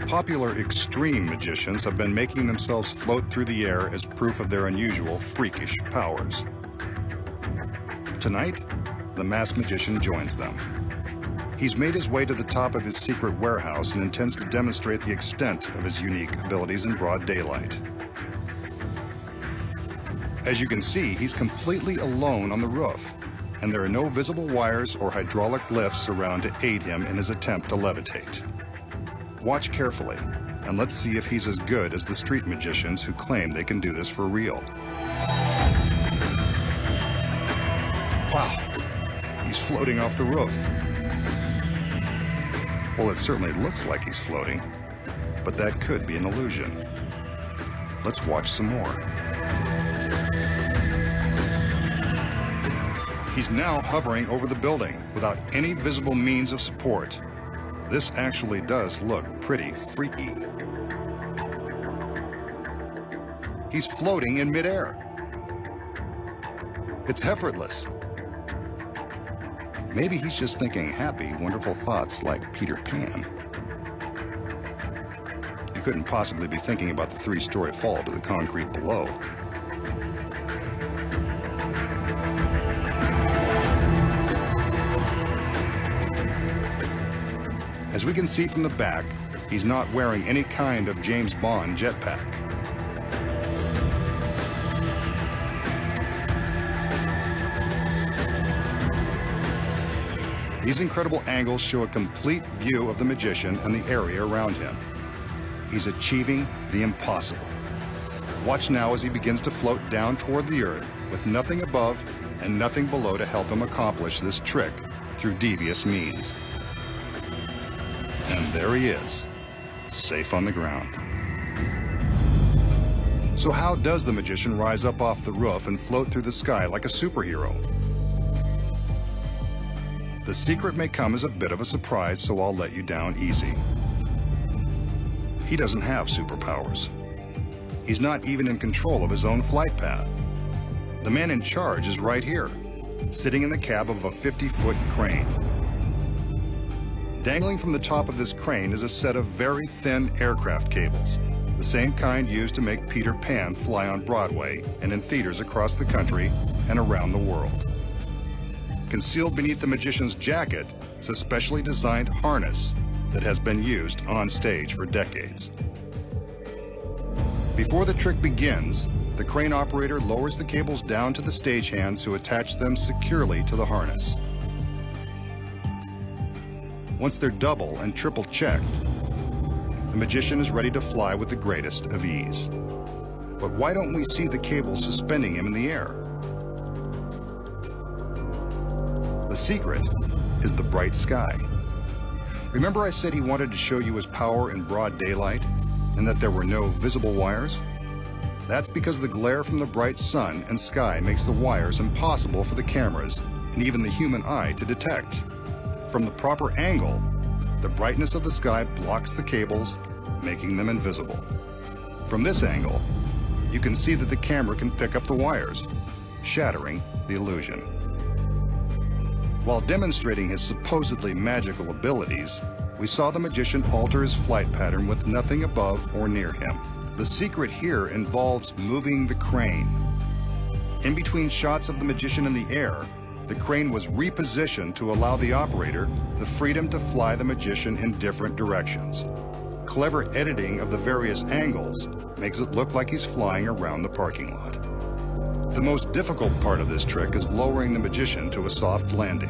Popular extreme magicians have been making themselves float through the air as proof of their unusual, freakish powers. Tonight, the masked magician joins them. He's made his way to the top of his secret warehouse and intends to demonstrate the extent of his unique abilities in broad daylight. As you can see, he's completely alone on the roof, and there are no visible wires or hydraulic lifts around to aid him in his attempt to levitate. Watch carefully, and let's see if he's as good as the street magicians who claim they can do this for real. Wow, he's floating off the roof. Well, it certainly looks like he's floating, but that could be an illusion. Let's watch some more. He's now hovering over the building without any visible means of support. This actually does look pretty freaky. He's floating in midair. It's effortless. Maybe he's just thinking happy, wonderful thoughts like Peter Pan. He couldn't possibly be thinking about the 3-story fall to the concrete below. As we can see from the back, he's not wearing any kind of James Bond jetpack. These incredible angles show a complete view of the magician and the area around him. He's achieving the impossible. Watch now as he begins to float down toward the earth with nothing above and nothing below to help him accomplish this trick through devious means. And there he is, safe on the ground. So how does the magician rise up off the roof and float through the sky like a superhero? The secret may come as a bit of a surprise, so I'll let you down easy. He doesn't have superpowers. He's not even in control of his own flight path. The man in charge is right here, sitting in the cab of a 50-foot crane. Dangling from the top of this crane is a set of very thin aircraft cables, the same kind used to make Peter Pan fly on Broadway and in theaters across the country and around the world. Concealed beneath the magician's jacket is a specially designed harness that has been used on stage for decades. Before the trick begins, the crane operator lowers the cables down to the stagehands who attach them securely to the harness. Once they're double and triple checked, the magician is ready to fly with the greatest of ease. But why don't we see the cables suspending him in the air? The secret is the bright sky. Remember I said he wanted to show you his power in broad daylight and that there were no visible wires? That's because the glare from the bright sun and sky makes the wires impossible for the cameras and even the human eye to detect. From the proper angle, the brightness of the sky blocks the cables, making them invisible. From this angle, you can see that the camera can pick up the wires, shattering the illusion. While demonstrating his supposedly magical abilities, we saw the magician alter his flight pattern with nothing above or near him. The secret here involves moving the crane. In between shots of the magician in the air, the crane was repositioned to allow the operator the freedom to fly the magician in different directions. Clever editing of the various angles makes it look like he's flying around the parking lot. The most difficult part of this trick is lowering the magician to a soft landing.